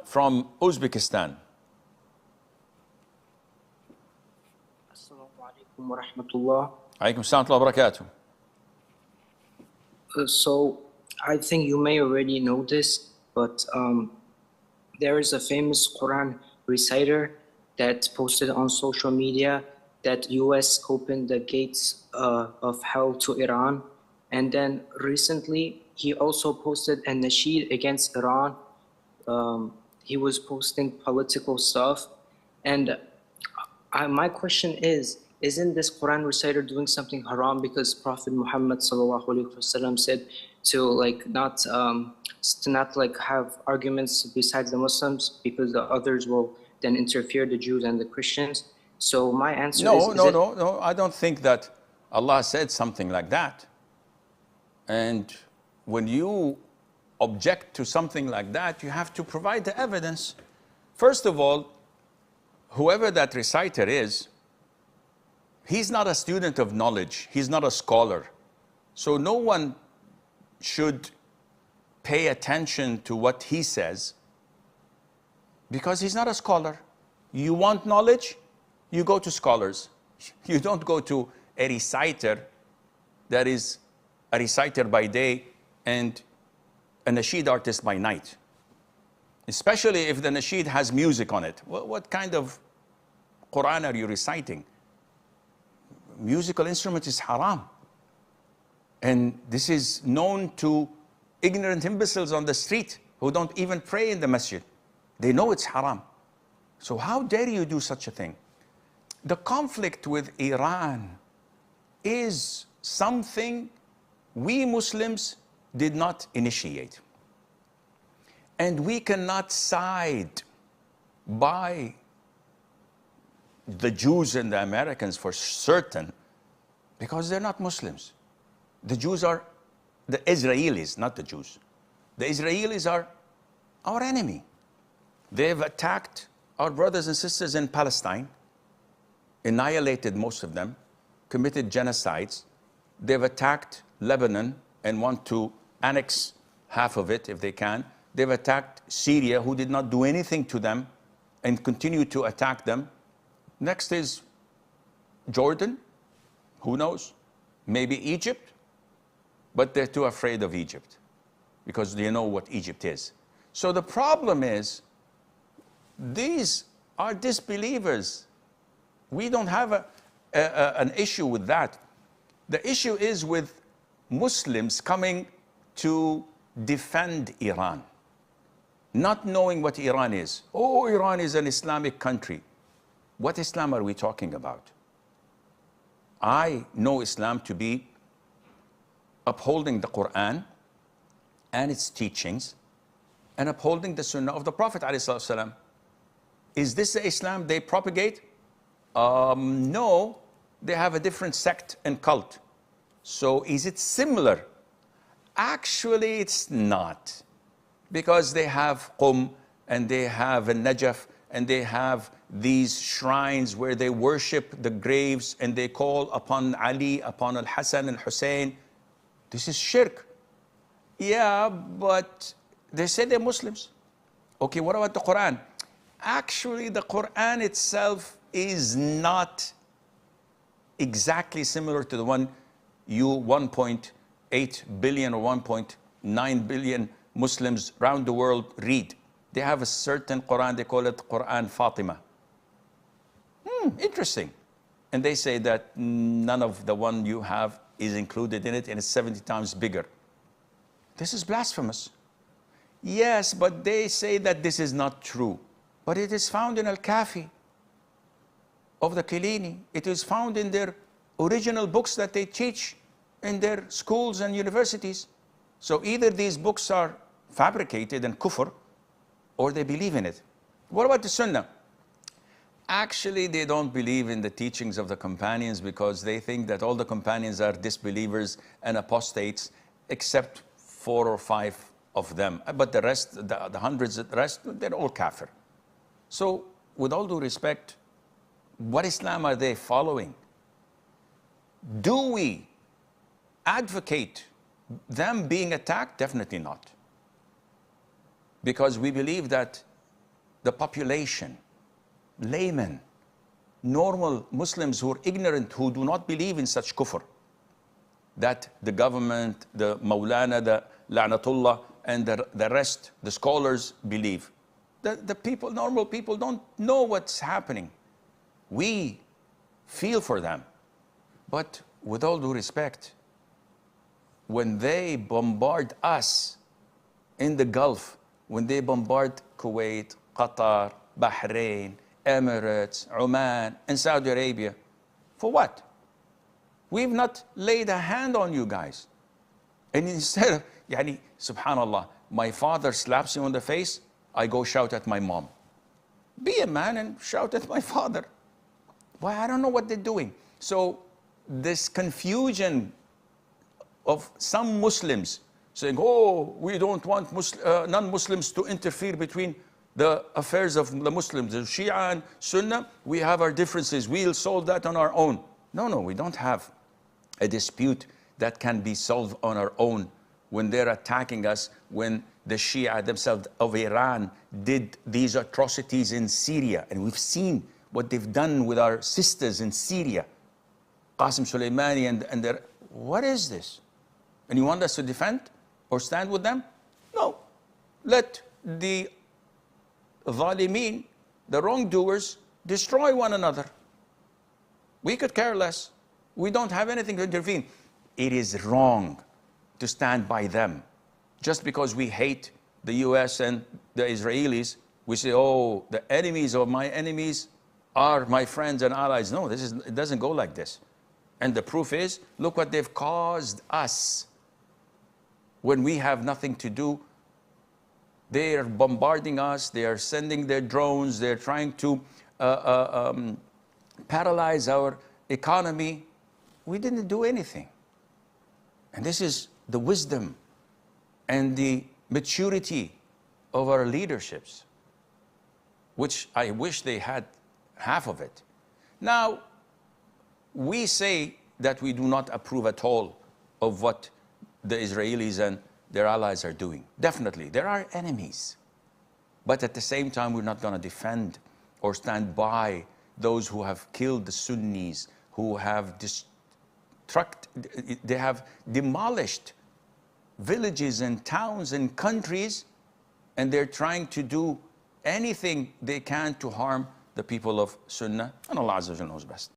from Uzbekistan. Assalamu alaikum wa rahmatullah. Alaikum salam wa barakatuh. So I think you may already know this, but there is a famous Quran reciter that posted on social media that US opened the gates of hell to Iran. And then recently, he also posted a Nasheed against Iran. He was posting political stuff. And my question is, isn't this Quran reciter doing something haram? Because Prophet Muhammad ﷺ said to not have arguments besides the Muslims, because the others will then interfere, the Jews and the Christians. So my answer is No. I don't think that Allah said something like that. And when you object to something like that, you have to provide the evidence. First of all, whoever that reciter is, he's not a student of knowledge. He's not a scholar. So no one should pay attention to what he says because he's not a scholar. You want knowledge? You go to scholars. You don't go to a reciter that is a reciter by day and a nasheed artist by night. Especially if the nasheed has music on it. What kind of Quran are you reciting? Musical instrument is haram. And this is known to ignorant imbeciles on the street who don't even pray in the masjid. They know it's haram. So how dare you do such a thing? The conflict with Iran is something we Muslims did not initiate. And we cannot side by the Jews and the Americans for certain, because they're not Muslims. The Jews are the Israelis, not the Jews. The Israelis are our enemy. They've attacked our brothers and sisters in Palestine, annihilated most of them, committed genocides. They've attacked Lebanon and want to annex half of it if they can. They've attacked Syria, who did not do anything to them, and continue to attack them. Next is Jordan, who knows? Maybe Egypt, but they're too afraid of Egypt because they know what Egypt is. So the problem is, these are disbelievers. We don't have an issue with that. The issue is with Muslims coming to defend Iran, not knowing what Iran is. Oh, Iran is an Islamic country. What Islam are we talking about? I know Islam to be upholding the Quran and its teachings and upholding the Sunnah of the Prophet ﷺ. Is this the Islam they propagate? No, they have a different sect and cult. So is it similar? Actually, it's not, because they have Qum and they have Najaf and they have these shrines where they worship the graves and they call upon Ali, upon Al-Hassan and Hussein. This is shirk. Yeah, but they say they're Muslims. Okay, what about the Quran? Actually, the Quran itself is not exactly similar to the one you 1.8 billion or 1.9 billion Muslims around the world read. They have a certain Quran, they call it Quran Fatima. Interesting. And they say that none of the one you have is included in it, and it's 70 times bigger. This is blasphemous. Yes, but they say that this is not true. But it is found in Al-Kafi of the Kilini. It is found in their original books that they teach in their schools and universities. So either these books are fabricated and kufr, or they believe in it. What about the Sunnah? Actually, they don't believe in the teachings of the companions because they think that all the companions are disbelievers and apostates, except 4 or 5 of them. But the rest, the hundreds, the rest, they're all kafir. So, with all due respect, what Islam are they following? Do we advocate them being attacked? Definitely not. Because we believe that the population, laymen, normal Muslims who are ignorant, who do not believe in such kufr, that the government, the Maulana, the La'natullah, and the rest, the scholars believe. The people, normal people, don't know what's happening. We feel for them. But with all due respect, when they bombard us in the Gulf, when they bombard Kuwait, Qatar, Bahrain, Emirates, Oman, and Saudi Arabia, for what? We've not laid a hand on you guys. And instead of, subhanallah, my father slaps you on the face, I go shout at my mom. Be a man and shout at my father. Why? I don't know what they're doing. So this confusion of some Muslims saying, oh, we don't want non-Muslims to interfere between the affairs of the Muslims, the Shia and Sunnah, we have our differences, we'll solve that on our own. No, we don't have a dispute that can be solved on our own when they're attacking us, when the Shia themselves of Iran did these atrocities in Syria, and we've seen what they've done with our sisters in Syria, Qasim Soleimani and their, what is this? And you want us to defend or stand with them? No. Let the Zalimeen, the wrongdoers, destroy one another. We could care less. We don't have anything to intervene. It is wrong to stand by them. Just because we hate the US and the Israelis, we say, oh, the enemies of my enemies are my friends and allies. No, it doesn't go like this. And the proof is, look what they've caused us. When we have nothing to do, they are bombarding us, they are sending their drones, they're trying to paralyze our economy. We didn't do anything. And this is the wisdom and the maturity of our leaderships, which I wish they had half of it. Now, we say that we do not approve at all of what the Israelis and their allies are doing. Definitely, there are enemies. But at the same time, we're not going to defend or stand by those who have killed the Sunnis, who have they have demolished villages and towns and countries, and they're trying to do anything they can to harm the people of Sunnah, and Allah Azza wa Jalla knows best.